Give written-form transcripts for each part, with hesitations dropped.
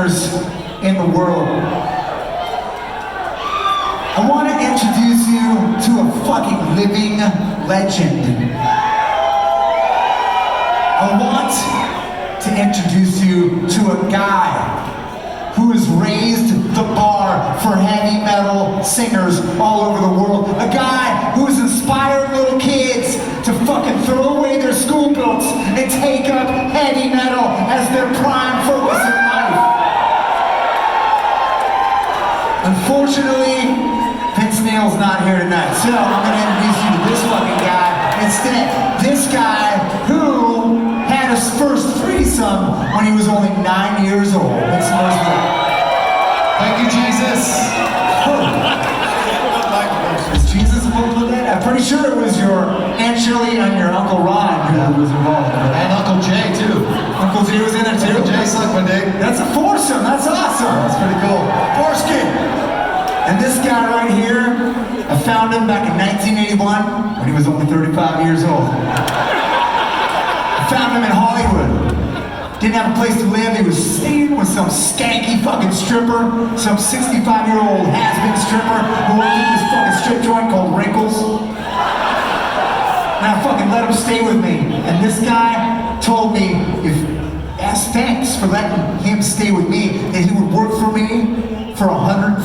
singers in the world. I want to introduce you to a fucking living legend. I want to introduce you to a guy who has raised the bar for heavy metal singers all over the world. A guy who has inspired little kids to fucking throw away their school books and take up heavy metal as their prime focus in life. Unfortunately, Vince Neil's not here tonight, so I'm gonna introduce you to this fucking guy instead. This guy who had his first threesome when he was only 9 years old. Make some noise for that. Thank you, Jesus. Is Jesus involved with that? I'm pretty sure it was your Aunt Shirley and your Uncle Ron who was involved. And Uncle Jay, too. Uncle Jay was in it too? Uncle Jay sucked my dick. That's a foursome, that's awesome. That's pretty cool. Foreskin. And this guy right here, I found him back in 1981 when he was only 35 years old. I found him in Hollywood. Didn't have a place to live. He was staying with some skanky fucking stripper, some 65-year-old has-been stripper who worked at this fucking strip joint called Wrinkles. And I fucking let him stay with me. And this guy told me, as thanks for letting him stay with me, that he would work for me for $150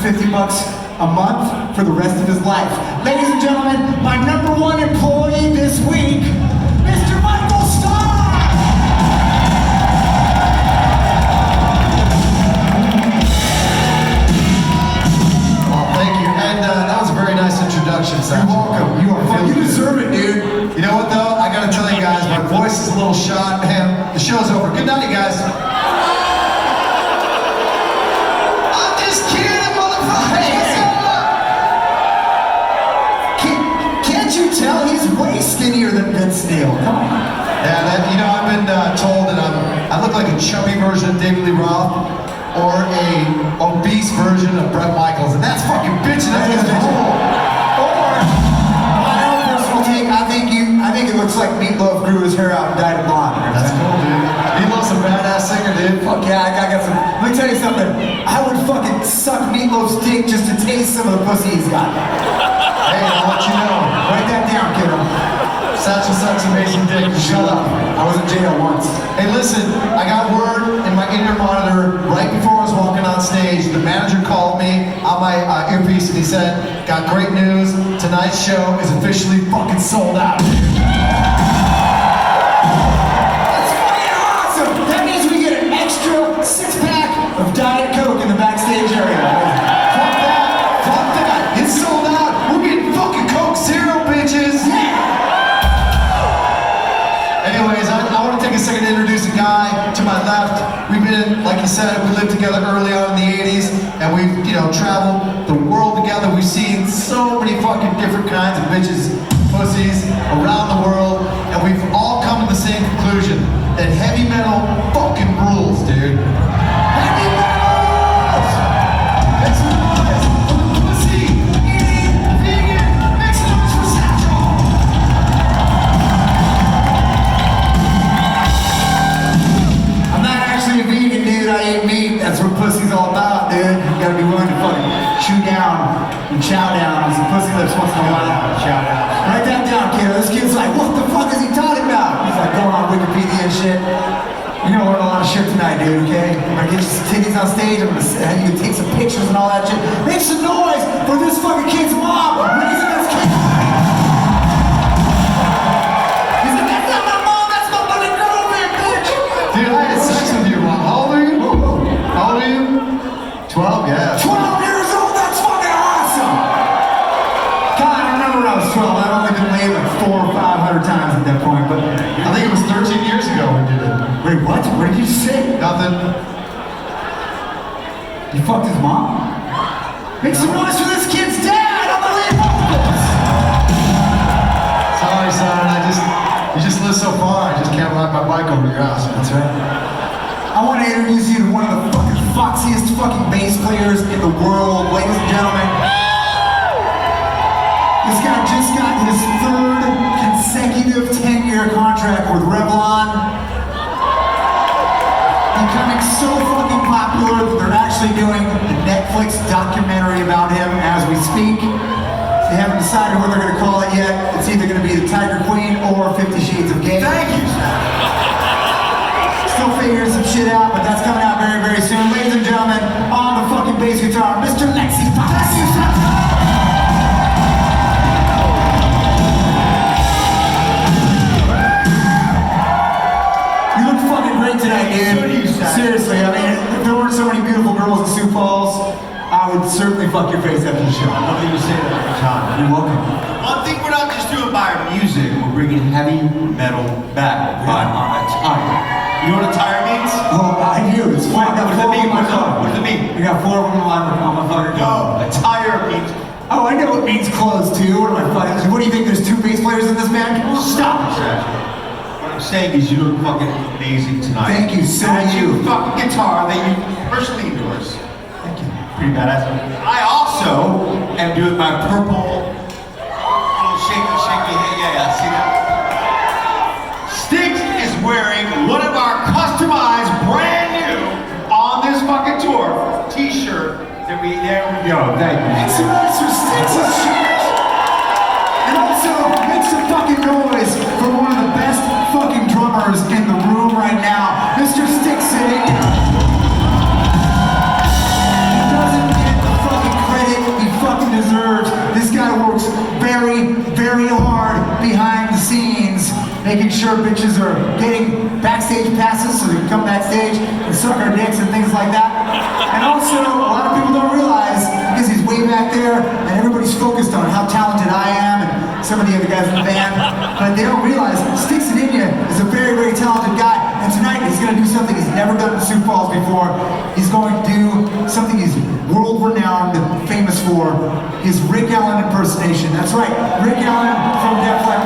a month for the rest of his life. Ladies and gentlemen, my #1 employee this week, Mr. Michael Starr! Introduction, You're welcome. You deserve it, dude. You know what though? I gotta tell you guys, my voice is a little shot, man. The show's over. Good night, you guys. I'm just kidding, motherfucker. Can't you tell he's way skinnier than Vince Neil? Come on. Yeah, you know, I've been told that I look like a chubby version of David Lee Roth or a obese version of Bret Michaels, and that's fucking bitching. That's cool. I think it looks like Meatloaf grew his hair out and dyed it blonde. That's cool, dude. Meatloaf's a badass singer, dude. Fuck yeah, I got some. Let me tell you something. I would fucking suck Meatloaf's dick just to taste some of the pussy he's got. Hey, I'll let you know. Write that down, kiddo. Satchel sucks amazing dick. Shut up. I was in jail once. Hey, listen, I got word in my in-ear monitor right before I was walking on stage. The manager called me on my earpiece and he said, "Got great news. Tonight's show is officially fucking sold out." That's fucking awesome. That means we get an extra 6-pack of Diet Coke in the backstage area. Fuck that. Fuck that. It's sold out. We're getting fucking Coke Zero, bitches. Yeah. Anyways, I want to take a second to introduce a guy to my left. We've been, like you said, we lived together early on in the 80s, and we've, traveled the world together. We've seen so many fucking different kinds of bitches, pussies around the world, and we've all come to the same conclusion that heavy metal fucking rules, dude. Heavy metal rules! Make some noise for the pussy eating vegan. Make some noise for Satchel! I'm not actually a vegan, dude. I eat meat. That's what pussy's all about, dude. You gotta be willing to fucking chew down and chow down on some pussy lips once in a while. Chow down. Write that down, kid. This kid's like, what the fuck is he talking about? He's like going on Wikipedia and shit. You're gonna learn a lot of shit tonight, dude, okay? I'm gonna get you some tickets on stage. I'm gonna have you take some pictures and all that shit. Make some noise for this fucking kid's mom raising this kid. He's like, that's not my mom, that's my fucking girlfriend, bitch. Dude, I had sex with your mom. How old are you? How old are you? 12, yeah. 12 years old, that's fucking awesome! God, I remember when I was 12, I'd only been laid like 400 or 500 times at that point, but I think it was 13 years ago we did it. wait, what? What did you say? Nothing. You fucked his mom? Make some noise for this kid's dad on the lead vocals! Sorry, son. You just live so far. I just can't ride my bike over your house. That's right. I want to introduce you to one of the fucking foxiest fucking bass players in the world, ladies and gentlemen. This guy just got his 3rd consecutive 10-year contract with Revlon. Becoming so fucking popular actually doing a Netflix documentary about him as we speak. They haven't decided what they're going to call it yet. It's either going to be The Tiger Queen or 50 Shades of Gay. Thank you, sir. Still figuring some shit out, but that's coming out very, very soon. Ladies and gentlemen, on the fucking bass guitar, Mr. Lexi Fox. You look fucking great tonight, dude. So do you, Zach. Seriously, I mean, if there weren't so many beautiful girls in Sioux Falls, I would certainly fuck your face after the show. I love that you say that, John. You're welcome. One thing we're not just doing by our music, we're bringing heavy metal back. You know what a tire means? Oh, I do. It's fine. What does it mean? What does it mean? We got 4 of them on my fucking No, a tire means. Oh, I know it means clothes too. What am I fucking? What do you think? There's 2 bass players in this band? Stop it, Zach. What I'm saying is you look fucking amazing tonight. Thank you, so And you. you fucking guitar that you personally endorse. Thank you. Pretty badass. I also am doing my purple little shaky, yeah, see that? Sticks is wearing one of our customized, brand new, on this fucking tour, t-shirt that there we go, thank you. Make some noise for Sticks' shit. And also, make some fucking noise for one of the best fucking drummers in the room right now, Mr. Sticks sitting here. He doesn't get the fucking credit he fucking deserves. This guy works very, very hard behind the scenes, making sure bitches are getting backstage passes so they can come backstage and suck our dicks and things like that. And also, a lot of people don't realize, because he's way back there and everybody's focused on how talented I am and some of the other guys in the band, but they don't realize Sticks It In Ya is a very, very talented guy, and tonight he's going to do something he's never done in Sioux Falls before. He's going to do something he's world-renowned, famous for, his Rick Allen impersonation. That's right, Rick Allen from Def Leppard.